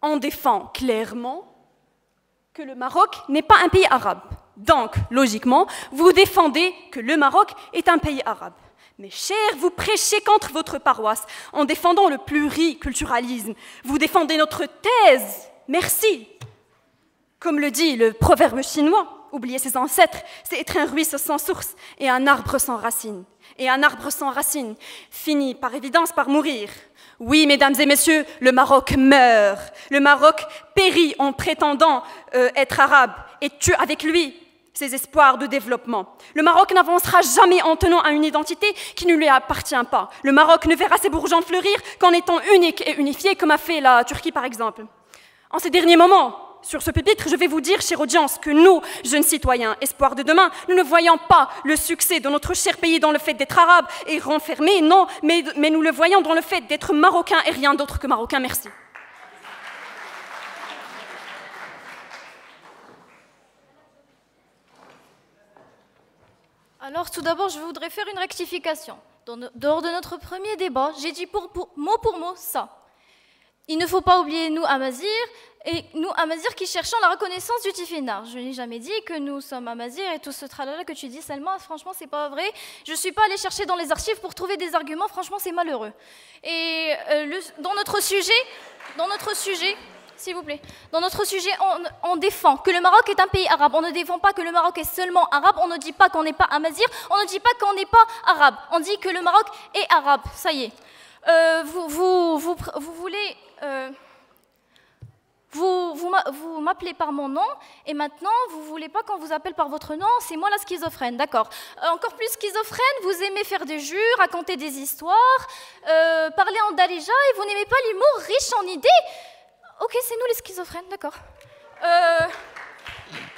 H: On défend clairement que le Maroc n'est pas un pays arabe. Donc, logiquement, vous défendez que le Maroc est un pays arabe. Mes chers, vous prêchez contre votre paroisse en défendant le pluriculturalisme. Vous défendez notre thèse. Merci. Comme le dit le proverbe chinois, oublier ses ancêtres, c'est être un ruisseau sans source et un arbre sans racines. Et un arbre sans racines finit par évidence par mourir. Oui, mesdames et messieurs, le Maroc meurt. Le Maroc périt en prétendant être arabe et tue avec lui ses espoirs de développement. Le Maroc n'avancera jamais en tenant à une identité qui ne lui appartient pas. Le Maroc ne verra ses bourgeons fleurir qu'en étant unique et unifié, comme a fait la Turquie par exemple. En ces derniers moments, sur ce pupitre, je vais vous dire, chère audience, que nous, jeunes citoyens, espoirs de demain, nous ne voyons pas le succès de notre cher pays dans le fait d'être arabe et renfermé, non, mais nous le voyons dans le fait d'être marocain et rien d'autre que marocain. Merci.
G: Alors, tout d'abord, je voudrais faire une rectification. Lors de notre premier débat, j'ai dit mot pour mot ça. Il ne faut pas oublier nous, Amazirs, et nous, Amazirs, qui cherchons la reconnaissance du Tifinagh. Je n'ai jamais dit que nous sommes Amazirs et tout ce tralala que tu dis, Selma, franchement, c'est pas vrai. Je ne suis pas allée chercher dans les archives pour trouver des arguments, franchement, c'est malheureux. Et dans notre sujet, s'il vous plaît, dans notre sujet, on défend que le Maroc est un pays arabe. On ne défend pas que le Maroc est seulement arabe. On ne dit pas qu'on n'est pas Amazir. On ne dit pas qu'on n'est pas arabe. On dit que le Maroc est arabe. Ça y est. Vous voulez... Vous m'appelez par mon nom et maintenant vous voulez pas qu'on vous appelle par votre nom, c'est moi la schizophrène, d'accord. Encore plus schizophrène, vous aimez faire des jeux, raconter des histoires, parler en darija et vous n'aimez pas l'humour riche en idées. Ok, c'est nous les schizophrènes, d'accord.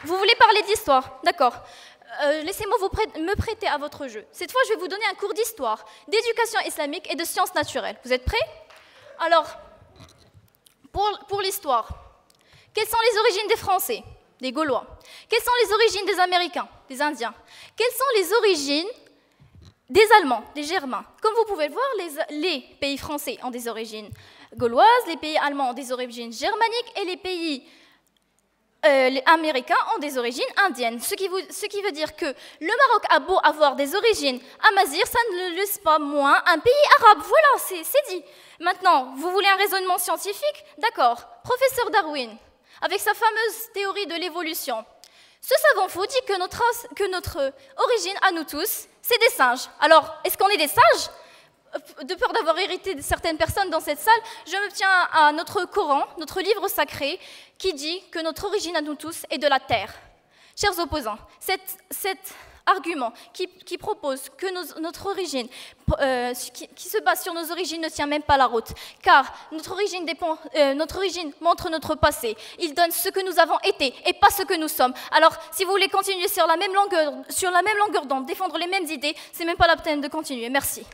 G: Vous voulez parler d'histoire, d'accord. Laissez-moi me prêter à votre jeu. Cette fois, je vais vous donner un cours d'histoire, d'éducation islamique et de sciences naturelles. Vous êtes prêts? Alors, pour l'histoire, quelles sont les origines des Français, des Gaulois? Quelles sont les origines des Américains, des Indiens? Quelles sont les origines des Allemands, des Germains? Comme vous pouvez le voir, les pays français ont des origines gauloises, les pays allemands ont des origines germaniques et les pays les Américains ont des origines indiennes. Ce qui veut dire que le Maroc a beau avoir des origines amazighes, ça ne le laisse pas moins un pays arabe. Voilà, c'est dit. Maintenant, vous voulez un raisonnement scientifique? D'accord. Professeur Darwin, avec sa fameuse théorie de l'évolution, ce savant fou dit que notre origine à nous tous, c'est des singes. Alors, est-ce qu'on est des singes? De peur d'avoir irrité certaines personnes dans cette salle, je me tiens à notre Coran, notre livre sacré, qui dit que notre origine à nous tous est de la terre. Chers opposants, cet argument qui propose que notre origine, qui se base sur nos origines, ne tient même pas la route, car notre origine montre notre passé. Il donne ce que nous avons été et pas ce que nous sommes. Alors, si vous voulez continuer sur la même longueur d'onde, défendre les mêmes idées, c'est même pas la peine de continuer. Merci.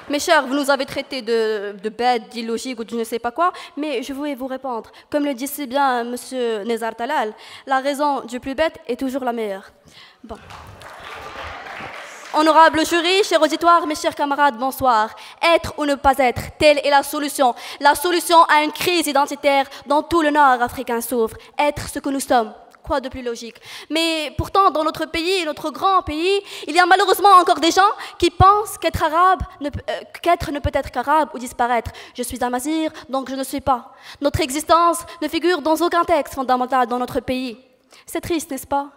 J: Mes chers, vous nous avez traités de bêtes, d'illogiques ou de je ne sais pas quoi, mais je voulais vous répondre. Comme le dit si bien M. Nezar Talal, la raison du plus bête est toujours la meilleure. Bon. Honorable jury, cher auditoire, mes chers camarades, bonsoir. Être ou ne pas être, telle est la solution. La solution à une crise identitaire dont tout le Nord africain souffre. Être ce que nous sommes. Quoi de plus logique? Mais pourtant, dans notre pays, notre grand pays, il y a malheureusement encore des gens qui pensent qu'être ne peut être qu'arabe ou disparaître. Je suis amazir, donc je ne suis pas. Notre existence ne figure dans aucun texte fondamental dans notre pays. C'est triste, n'est-ce pas?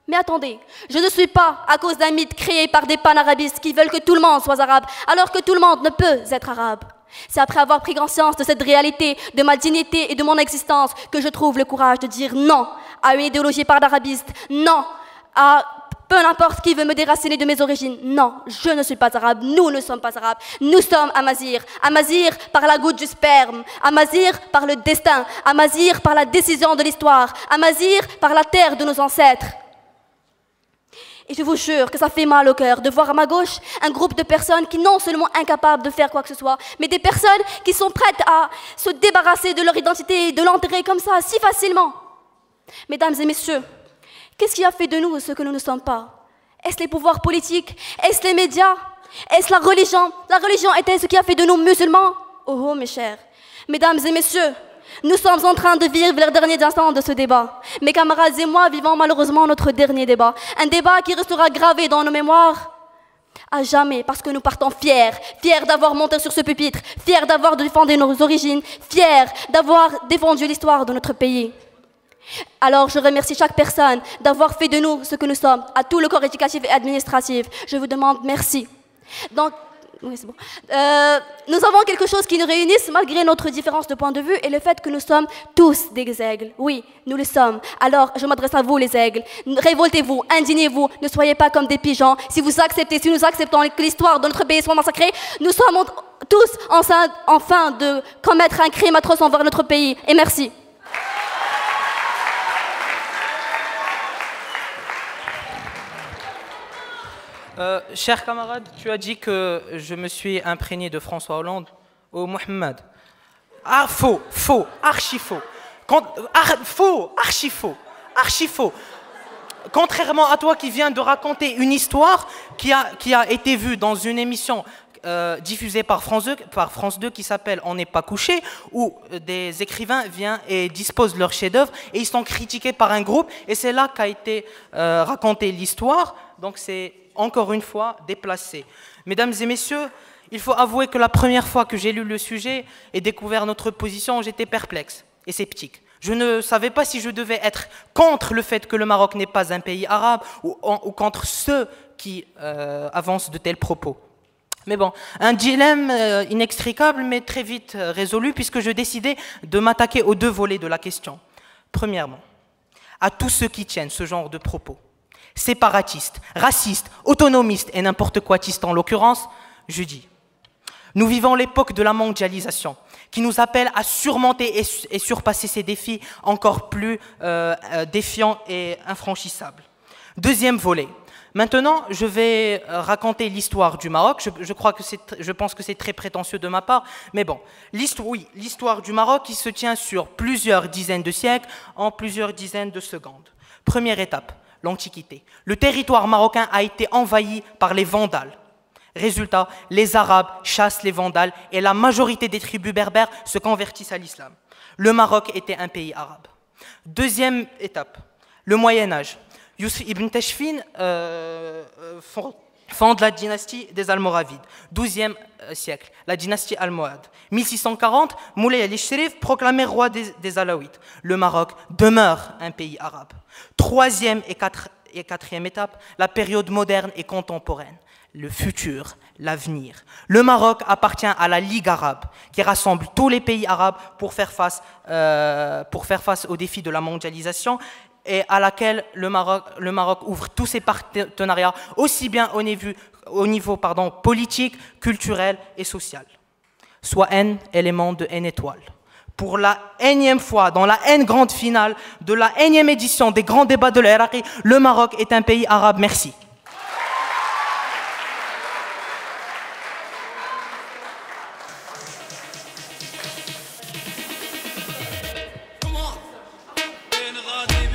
J: Mais attendez, je ne suis pas à cause d'un mythe créé par des panarabistes qui veulent que tout le monde soit arabe, alors que tout le monde ne peut être arabe. C'est après avoir pris conscience de cette réalité, de ma dignité et de mon existence que je trouve le courage de dire non à une idéologie panarabiste, non à peu importe qui veut me déraciner de mes origines. Non, je ne suis pas arabe, nous ne sommes pas arabes, nous sommes amazirs. Amazirs par la goutte du sperme, amazirs par le destin, amazirs par la décision de l'histoire, amazirs par la terre de nos ancêtres. Et je vous jure que ça fait mal au cœur de voir à ma gauche un groupe de personnes qui non seulement incapables de faire quoi que ce soit, mais des personnes qui sont prêtes à se débarrasser de leur identité et de l'enterrer comme ça, si facilement. Mesdames et messieurs, qu'est-ce qui a fait de nous ce que nous ne sommes pas? Est-ce les pouvoirs politiques? Est-ce les médias? Est-ce la religion? La religion était ce qui a fait de nous musulmans? Oh oh, mes chers. Mesdames et messieurs, nous sommes en train de vivre les derniers instants de ce débat. Mes camarades et moi vivons malheureusement notre dernier débat. Un débat qui restera gravé dans nos mémoires à jamais, parce que nous partons fiers d'avoir monté sur ce pupitre, fiers d'avoir défendu nos origines, fiers d'avoir défendu l'histoire de notre pays. Alors je remercie chaque personne d'avoir fait de nous ce que nous sommes, à tout le corps éducatif et administratif. Je vous demande merci. Donc, oui, c'est bon. Nous avons quelque chose qui nous réunit malgré notre différence de point de vue et le fait que nous sommes tous des aigles. Oui, nous le sommes. Alors, je m'adresse à vous, les aigles. Révoltez-vous, indignez-vous, ne soyez pas comme des pigeons. Si nous acceptons que l'histoire de notre pays soit massacrée, nous sommes tous enfin de commettre un crime atroce envers notre pays. Et merci.
M: Cher camarade, tu as dit que je me suis imprégné de François Hollande ou Mohamed. Ah, faux, archi faux. Faux, archi faux. archi faux. Contrairement à toi qui viens de raconter une histoire qui a été vue dans une émission diffusée par France 2 qui s'appelle On n'est pas couché, où des écrivains viennent et disposent leurs chefs-d'œuvre et ils sont critiqués par un groupe et c'est là qu'a été racontée l'histoire. Donc c'est encore une fois déplacé. Mesdames et messieurs, il faut avouer que la première fois que j'ai lu le sujet et découvert notre position, j'étais perplexe et sceptique. Je ne savais pas si je devais être contre le fait que le Maroc n'est pas un pays arabe ou contre ceux qui avancent de tels propos. Mais bon, un dilemme inextricable mais très vite résolu puisque je décidais de m'attaquer aux deux volets de la question. Premièrement, à tous ceux qui tiennent ce genre de propos, séparatistes, racistes, autonomistes et n'importe quoitistes en l'occurrence, je dis, nous vivons l'époque de la mondialisation qui nous appelle à surmonter et surpasser ces défis encore plus défiants et infranchissables. Deuxième volet. Maintenant, je vais raconter l'histoire du Maroc. Je pense que c'est très prétentieux de ma part, mais bon, l'histoire du Maroc qui se tient sur plusieurs dizaines de siècles en plusieurs dizaines de secondes. Première étape, l'Antiquité. Le territoire marocain a été envahi par les Vandales. Résultat, les Arabes chassent les Vandales et la majorité des tribus berbères se convertissent à l'islam. Le Maroc était un pays arabe. Deuxième étape, le Moyen-Âge. Youssef ibn Tashfin fonde la dynastie des Almoravides, 12e siècle, la dynastie almohade. 1640, Moulay al-Sherif proclamé roi des Alaouites. Le Maroc demeure un pays arabe. Troisième et quatrième étape, la période moderne et contemporaine. Le futur, l'avenir. Le Maroc appartient à la Ligue arabe, qui rassemble tous les pays arabes pour faire face aux défis de la mondialisation et à laquelle le Maroc ouvre tous ses partenariats, aussi bien au niveau politique, culturel et social. Soit N, élément de N étoile. Pour la énième fois, dans la N grande finale de la énième édition des grands débats de l'Iraqi, le Maroc est un pays arabe. Merci.
N: غادي